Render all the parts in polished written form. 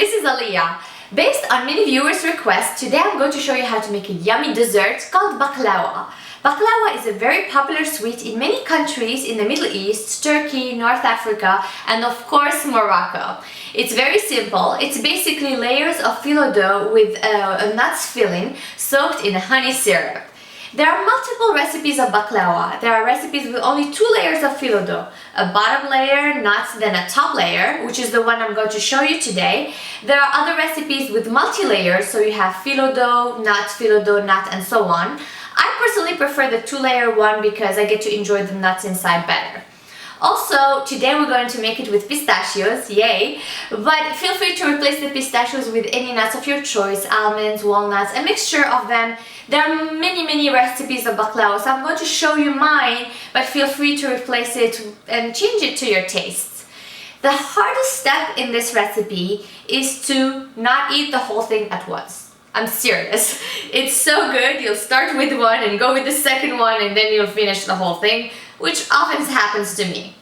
this is Alia. Based on many viewers' requests, today I'm going to show you how to make a yummy dessert called baklava. Baklava is a very popular sweet in many countries in the Middle East, Turkey, North Africa, and of course Morocco. It's very simple. It's basically layers of phyllo dough with a nuts filling soaked in honey syrup. There are multiple recipes of baklava. There are recipes with only 2 layers of phyllo dough. A bottom layer, nuts, then a top layer, which is the one I'm going to show you today. There are other recipes with multi-layers, so you have phyllo dough, nut, and so on. I personally prefer the 2-layer one because I get to enjoy the nuts inside better. Also, today we're going to make it with pistachios, yay! But feel free to replace the pistachios with any nuts of your choice, almonds, walnuts, a mixture of them. There are many recipes of baklava, so I'm going to show you mine, but feel free to replace it and change it to your tastes. The hardest step in this recipe is to not eat the whole thing at once. I'm serious. It's so good, you'll start with one and go with the second one and then you'll finish the whole thing, which often happens to me.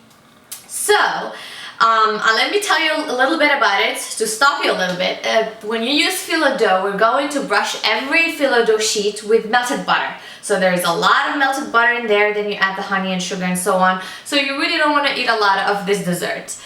So, let me tell you a little bit about it to stop you a little bit. When you use phyllo dough, we're going to brush every phyllo dough sheet with melted butter. So there's a lot of melted butter in there, then you add the honey and sugar and so on. So you really don't want to eat a lot of this dessert.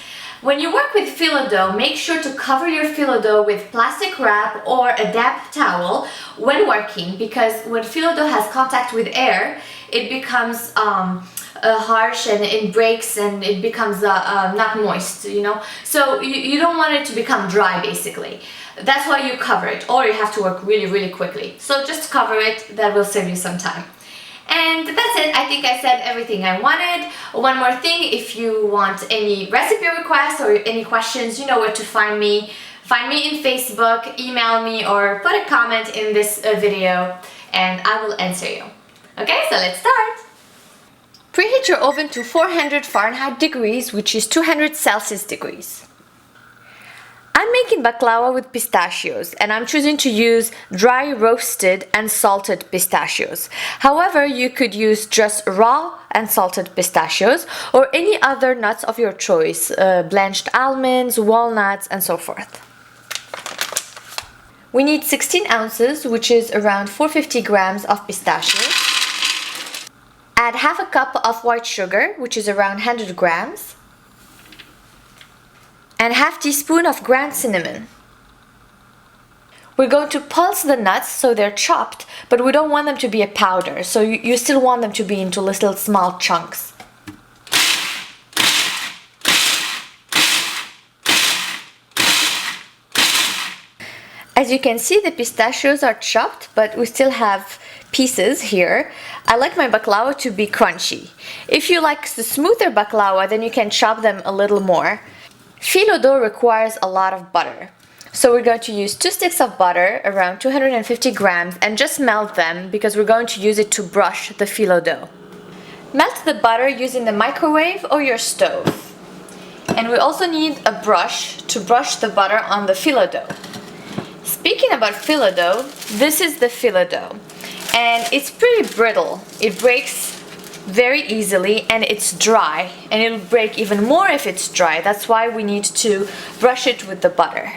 When you work with phyllo dough, make sure to cover your phyllo dough with plastic wrap or a damp towel when working, because when phyllo dough has contact with air, it becomes harsh and it breaks and it becomes not moist, you know. So you don't want it to become dry basically. That's why you cover it, or you have to work really quickly. So just cover it, that will save you some time. And that's it. I think I said everything I wanted. One more thing, if you want any recipe requests or any questions, you know where to find me. Find me in Facebook, email me, or put a comment in this video and I will answer you. Okay, so let's start. Preheat your oven to 400 Fahrenheit degrees, which is 200 Celsius degrees. I'm making baklava with pistachios and I'm choosing to use dry roasted and salted pistachios. However, you could use just raw and salted pistachios or any other nuts of your choice, blanched almonds, walnuts, and so forth. We need 16 ounces, which is around 450 grams of pistachios. Add half a cup of white sugar, which is around 100 grams. And half teaspoon of ground cinnamon. We're going to pulse the nuts so they're chopped, but we don't want them to be a powder, so you still want them to be into little small chunks. As you can see, the pistachios are chopped, but we still have pieces here. I like my baklava to be crunchy. If you like the smoother baklava, then you can chop them a little more. Phyllo dough requires a lot of butter. So we're going to use 2 sticks of butter, around 250 grams, and just melt them because we're going to use it to brush the phyllo dough. Melt the butter using the microwave or your stove. And we also need a brush to brush the butter on the phyllo dough. Speaking about phyllo dough, this is the phyllo dough. And it's pretty brittle. It breaks very easily and it's dry, and it'll break even more if it's dry. That's why we need to brush it with the butter.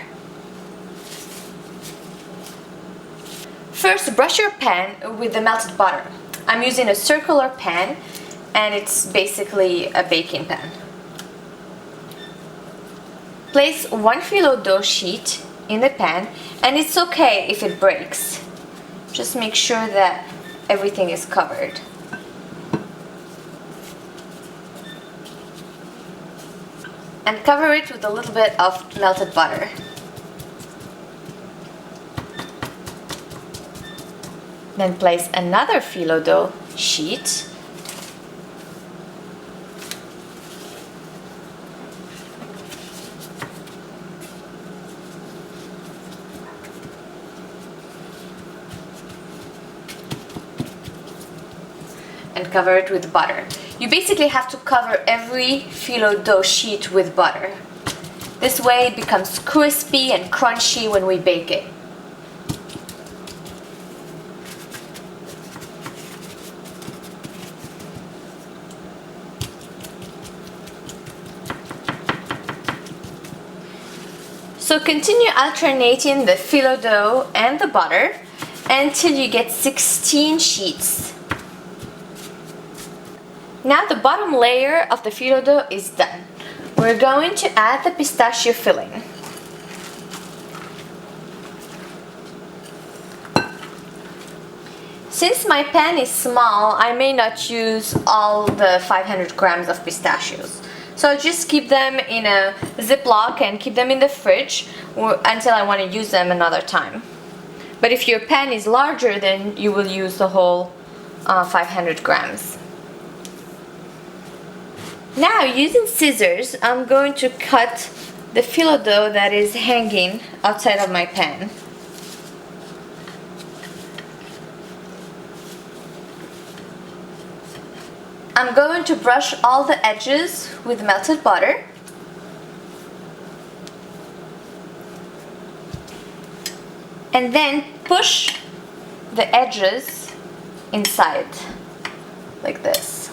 First, brush your pan with the melted butter. I'm using a circular pan and it's basically a baking pan. Place 1 phyllo dough sheet in the pan, and it's okay if it breaks. Just make sure that everything is covered. And cover it with a little bit of melted butter. Then place another phyllo dough sheet. And cover it with butter. You basically have to cover every phyllo dough sheet with butter. This way it becomes crispy and crunchy when we bake it. So continue alternating the phyllo dough and the butter until you get 16 sheets. Now the bottom layer of the phyllo dough is done. We're going to add the pistachio filling. Since my pan is small, I may not use all the 500 grams of pistachios. So I'll just keep them in a Ziploc and keep them in the fridge until I want to use them another time. But if your pan is larger, then you will use the whole 500 grams. Now, using scissors, I'm going to cut the phyllo dough that is hanging outside of my pan. I'm going to brush all the edges with melted butter. And then push the edges inside, like this.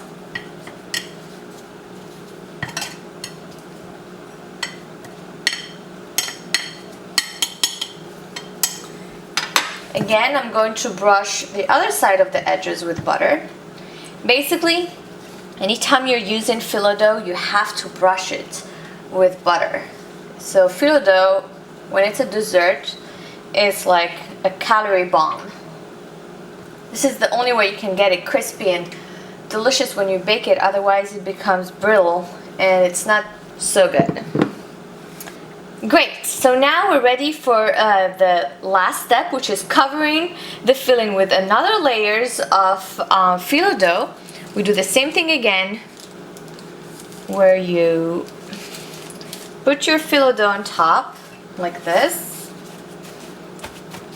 Again, I'm going to brush the other side of the edges with butter. Basically, anytime you're using phyllo dough, you have to brush it with butter. So phyllo dough, when it's a dessert, is like a calorie bomb. This is the only way you can get it crispy and delicious when you bake it, otherwise it becomes brittle and it's not so good. Great, so now we're ready for the last step, which is covering the filling with another layers of phyllo dough. We do the same thing again, where you put your phyllo dough on top, like this,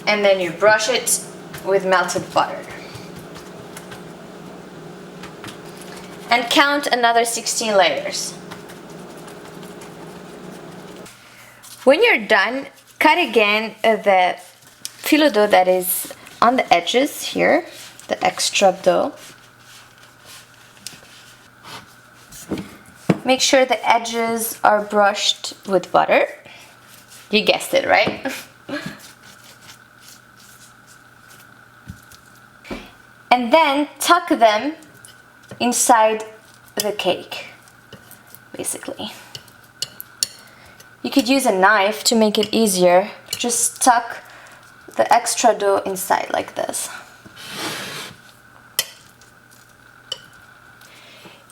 and then you brush it with melted butter. And count another 16 layers. When you're done, cut again the phyllo dough that is on the edges here, the extra dough. Make sure the edges are brushed with butter. You guessed it, right? And then tuck them inside the cake, basically. You could use a knife to make it easier. Just tuck the extra dough inside like this.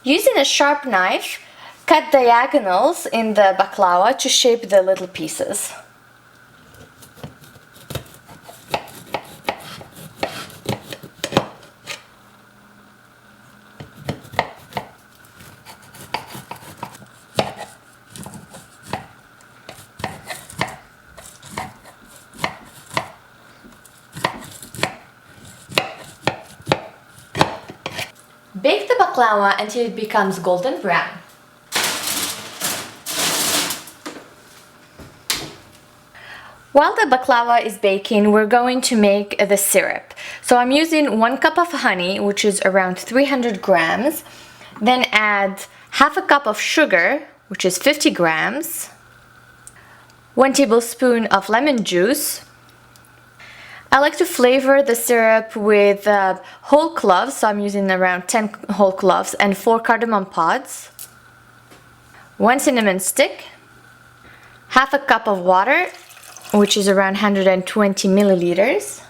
Using a sharp knife, cut diagonals in the baklava to shape the little pieces. Bake the baklava until it becomes golden brown. While the baklava is baking, we're going to make the syrup. So I'm using 1 cup of honey, which is around 300 grams. Then add half a cup of sugar, which is 50 grams. 1 tablespoon of lemon juice. I like to flavor the syrup with whole cloves, so I'm using around 10 whole cloves and 4 cardamom pods. 1 cinnamon stick. Half a cup of water, which is around 120 milliliters.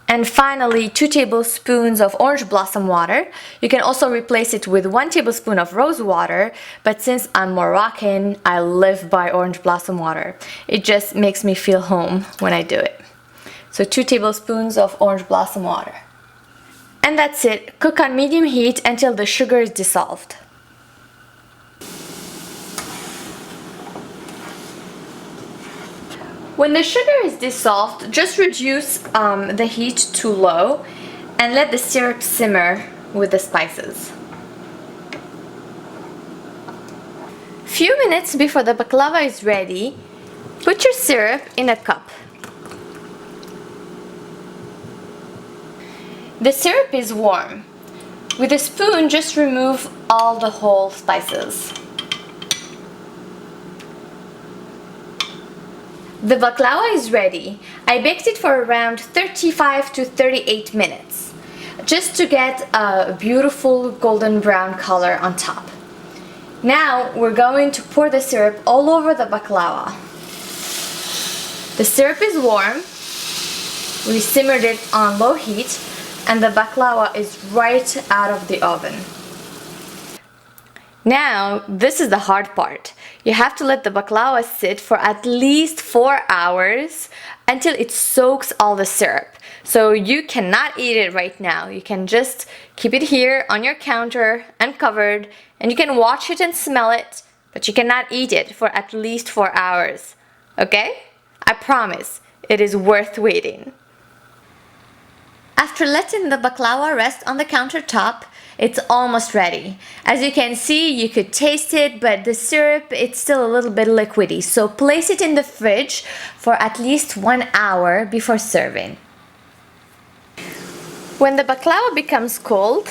And finally, 2 tablespoons of orange blossom water. You can also replace it with 1 tablespoon of rose water, but since I'm Moroccan, I live by orange blossom water. It just makes me feel home when I do it. So 2 tablespoons of orange blossom water. And that's it. Cook on medium heat until the sugar is dissolved. When the sugar is dissolved, just reduce the heat to low and let the syrup simmer with the spices. Few minutes before the baklava is ready, put your syrup in a cup. The syrup is warm. With a spoon, just remove all the whole spices. The baklava is ready. I baked it for around 35 to 38 minutes, just to get a beautiful golden brown color on top. Now we're going to pour the syrup all over the baklava. The syrup is warm. We simmered it on low heat and the baklava is right out of the oven. Now, this is the hard part. You have to let the baklava sit for at least 4 hours until it soaks all the syrup. So you cannot eat it right now. You can just keep it here on your counter, uncovered, and you can watch it and smell it, but you cannot eat it for at least 4 hours. Okay? I promise, it is worth waiting. After letting the baklava rest on the countertop, it's almost ready. As you can see, you could taste it, but the syrup, it's still a little bit liquidy. So place it in the fridge for at least 1 hour before serving. When the baklava becomes cold,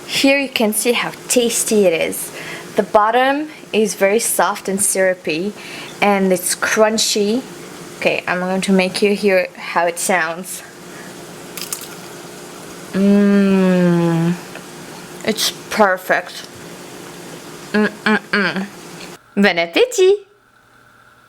here you can see how tasty it is. The bottom is very soft and syrupy, and it's crunchy. Okay, I'm going to make you hear how it sounds. It's perfect. Bon appétit!